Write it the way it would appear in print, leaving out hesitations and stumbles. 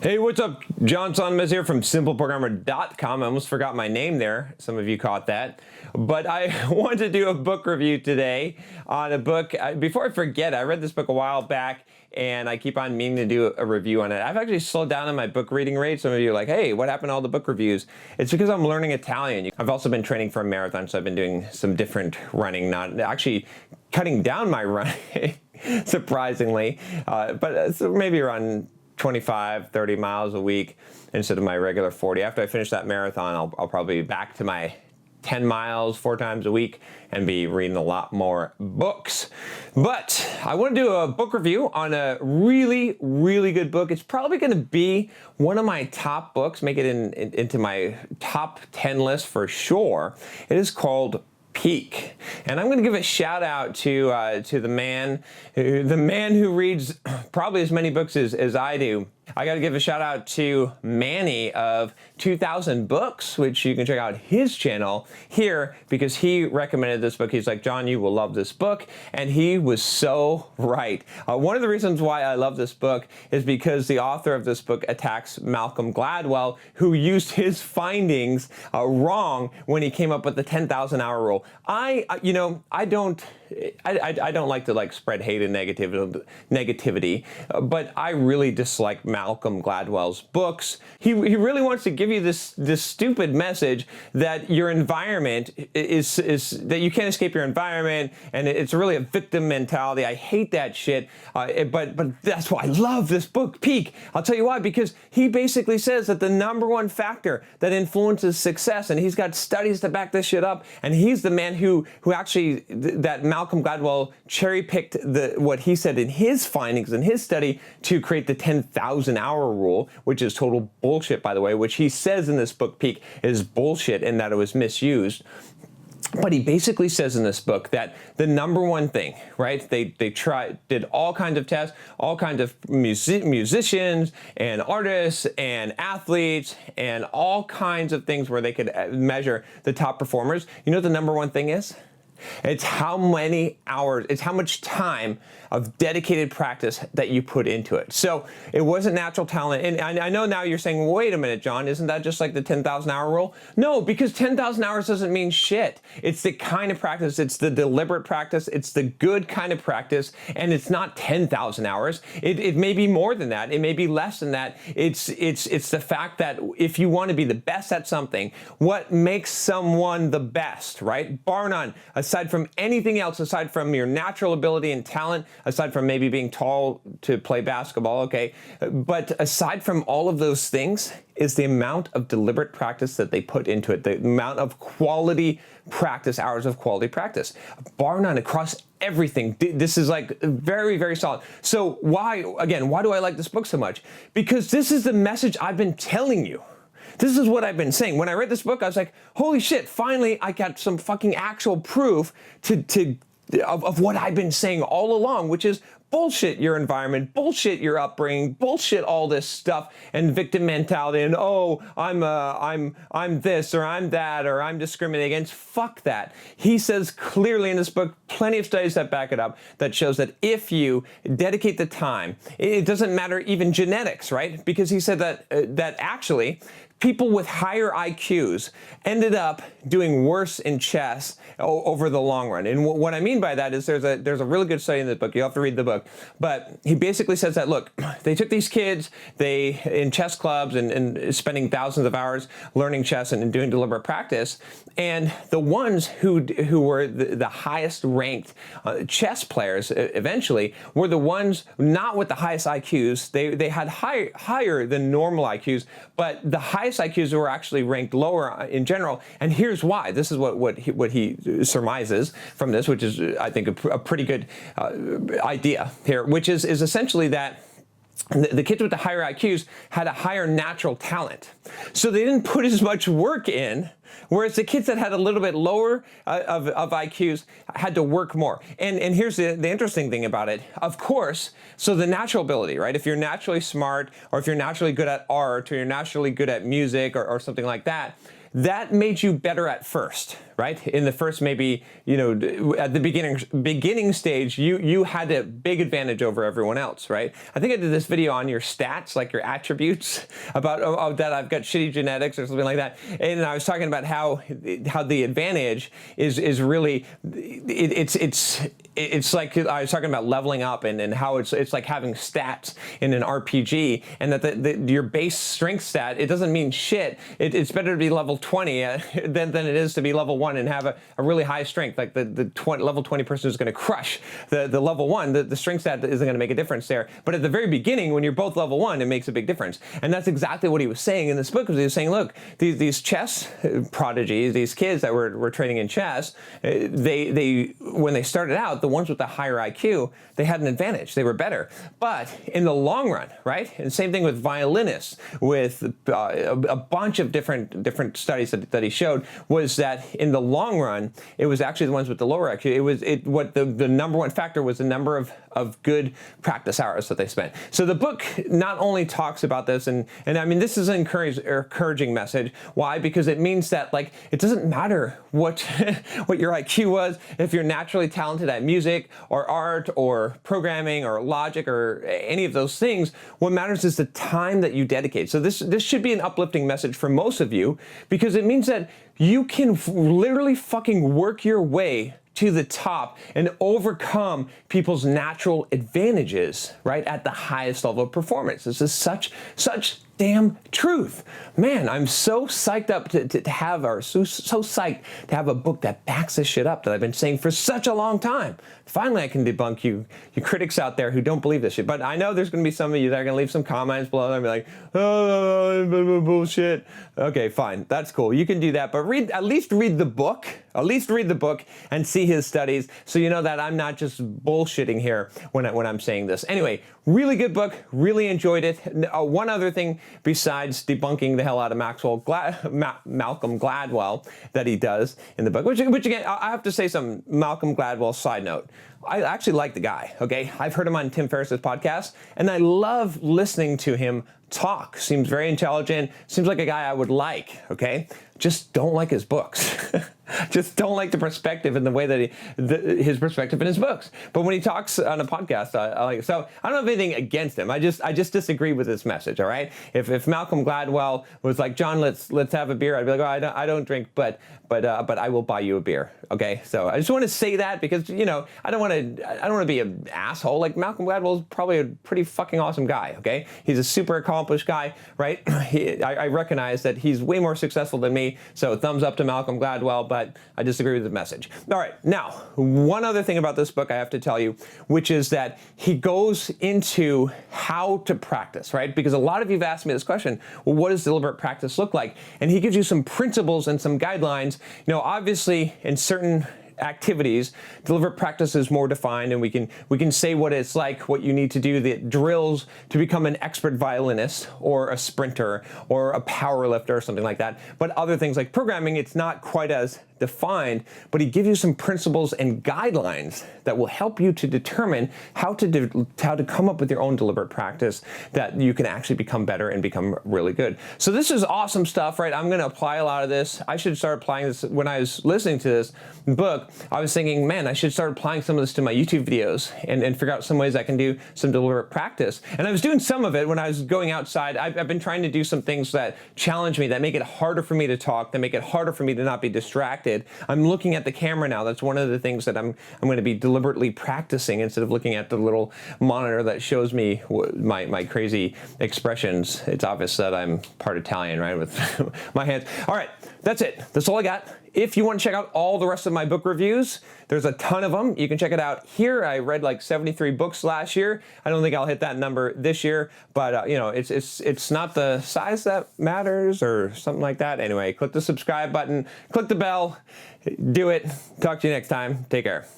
Hey, what's up? John Sonmez here from simpleprogrammer.com. I almost forgot my name there. Some of you caught that. But I want to do a book review today on a book. Before I forget, I read this book a while back and I keep on meaning to do a review on it. I've actually slowed down on my book reading rate. Some of you are like, hey, what happened to all the book reviews? It's because I'm learning Italian. I've also been training for a marathon, so I've been doing some different running, not actually cutting down my running, surprisingly, but so maybe around 25, 30 miles a week instead of my regular 40. After I finish that marathon, I'll probably be back to my 10 miles 4 times a week and be reading a lot more books. But I want to do a book review on a really, really good book. It's probably going to be one of my top books, make it into my top 10 list for sure. It is called Peak. And I'm going to give a shout out to the man who reads probably as many books as I do. I got to give a shout out to Manny of 2000 Books, which you can check out his channel here because he recommended this book. He's like, John, you will love this book. And he was so right. One of the reasons why I love this book is because the author of this book attacks Malcolm Gladwell, who used his findings wrong when he came up with the 10,000 hour rule. I don't like to spread hate and negativity, but I really dislike Malcolm Gladwell's books. He really wants to give you this stupid message that your environment is that you can't escape your environment, and it's really a victim mentality. I hate that shit, but that's why I love this book, Peak. I'll tell you why, because he basically says that the number one factor that influences success, and he's got studies to back this shit up, and he's the man who actually, that Malcolm Gladwell cherry-picked what he said in his findings in his study to create the 10,000 hour rule, which is total bullshit, by the way, which he says in this book, Peak, is bullshit and that it was misused. But he basically says in this book that the number one thing, right? They did all kinds of tests, all kinds of musicians and artists and athletes and all kinds of things where they could measure the top performers. You know what the number one thing is? It's how many hours, it's how much time of dedicated practice that you put into it. So it wasn't natural talent. And I know now you're saying, wait a minute, John, isn't that just like the 10,000 hour rule? No, because 10,000 hours doesn't mean shit. It's the kind of practice, it's the deliberate practice, it's the good kind of practice, and it's not 10,000 hours. It may be more than that, it may be less than that. It's the fact that if you want to be the best at something, what makes someone the best, right? Bar none. Aside from anything else, aside from your natural ability and talent, aside from maybe being tall to play basketball, okay, but aside from all of those things is the amount of deliberate practice that they put into it, the amount of quality practice, hours of quality practice, bar none, across everything. This is like very, very solid. So why do I like this book so much? Because this is the message I've been telling you. This is what I've been saying. When I read this book, I was like, holy shit, finally I got some fucking actual proof of what I've been saying all along, which is bullshit your environment, bullshit your upbringing, bullshit all this stuff and victim mentality and I'm this or I'm that or I'm discriminating against. Fuck that. He says clearly in this book, plenty of studies that back it up, that shows that if you dedicate the time, it doesn't matter even genetics, right? Because he said that actually people with higher IQs ended up doing worse in chess over the long run. And what I mean by that is there's a really good study in the book. You have to read the book. But he basically says that, look, they took these kids, in chess clubs and spending thousands of hours learning chess and doing deliberate practice. And the ones who were the highest ranked chess players eventually were the ones not with the highest IQs. They had higher than normal IQs, but the highest IQs were actually ranked lower in general. And here's why. This is what he surmises from this, which is, I think, a pretty good idea here, which is essentially that the kids with the higher IQs had a higher natural talent. So they didn't put as much work in, whereas the kids that had a little bit lower of IQs had to work more. And here's the interesting thing about it. Of course, so the natural ability, right? If you're naturally smart, or if you're naturally good at art, or you're naturally good at music or something like that, that made you better at first, right? In the first, maybe, at the beginning stage, you had a big advantage over everyone else, right? I think I did this video on your stats, like your attributes, about that I've got shitty genetics or something like that. And I was talking about how the advantage is really, it's like I was talking about leveling up and how it's like having stats in an RPG, and that your base strength stat, it doesn't mean shit. It's better to be level 20 than it is to be level 1 and have a really high strength. Like the level 20 person is going to crush the level 1. The strength stat isn't going to make a difference there. But at the very beginning, when you're both level 1, it makes a big difference. And that's exactly what he was saying in this book. He was saying, look, these chess prodigies, these kids that were training in chess, they when they started out, the ones with the higher IQ, they had an advantage. They were better. But in the long run, right? And same thing with violinists, with a bunch of different studies that he showed, was that in the long run, it was actually the ones with the lower IQ. What the number one factor was the number of good practice hours that they spent. So the book not only talks about this, and I mean, this is an encouraging message. Why? Because it means that, like, it doesn't matter what what your IQ was, if you're naturally talented at music or art or programming or logic or any of those things. What matters is the time that you dedicate. So this should be an uplifting message for most of you, because it means that you can literally fucking work your way to the top and overcome people's natural advantages, right, at the highest level of performance. This is such damn truth. Man, I'm so psyched up to have, or so psyched to have a book that backs this shit up that I've been saying for such a long time. Finally, I can debunk you critics out there who don't believe this shit. But I know there's going to be some of you that are going to leave some comments below and be like, oh, bullshit. Okay, fine. That's cool. You can do that. But at least read the book. At least read the book and see his studies, so you know that I'm not just bullshitting here when I'm saying this. Anyway, really good book. Really enjoyed it. One other thing besides debunking the hell out of Malcolm Gladwell that he does in the book, which again, I have to say some Malcolm Gladwell side note. I actually like the guy, okay? I've heard him on Tim Ferriss's podcast, and I love listening to him talk. Seems very intelligent. Seems like a guy I would like, okay? Just don't like his books. Just don't like the perspective and the way that his perspective in his books. But when he talks on a podcast, I like it. So I don't have anything against him. I just disagree with his message. All right. If Malcolm Gladwell was like, John, let's have a beer, I'd be like, oh, I don't drink, but I will buy you a beer. Okay. So I just want to say that because I don't want to be an asshole. Like, Malcolm Gladwell is probably a pretty fucking awesome guy. Okay. He's a super accomplished guy, right? I recognize that he's way more successful than me. So thumbs up to Malcolm Gladwell. But I disagree with the message. All right, now, one other thing about this book I have to tell you, which is that he goes into how to practice, right? Because a lot of you have asked me this question, well, what does deliberate practice look like? And he gives you some principles and some guidelines. Obviously, in certain activities, deliberate practice is more defined, and we can say what it's like, what you need to do, the drills to become an expert violinist or a sprinter or a power lifter or something like that. But other things like programming, it's not quite as defined, but he gives you some principles and guidelines that will help you to determine how to come up with your own deliberate practice that you can actually become better and become really good. So this is awesome stuff, right? I'm going to apply a lot of this. I should start applying this. When I was listening to this book, I was thinking, man, I should start applying some of this to my YouTube videos and figure out some ways I can do some deliberate practice. And I was doing some of it when I was going outside. I've been trying to do some things that challenge me, that make it harder for me to talk, that make it harder for me to not be distracted. I'm looking at the camera now. That's one of the things that I'm going to be deliberately practicing instead of looking at the little monitor that shows me my crazy expressions. It's obvious that I'm part Italian, right, with my hands. All right, that's it. That's all I got. If you want to check out all the rest of my book reviews, there's a ton of them. You can check it out here. I read like 73 books last year. I don't think I'll hit that number this year, but it's not the size that matters or something like that. Anyway, click the subscribe button, click the bell, do it. Talk to you next time. Take care.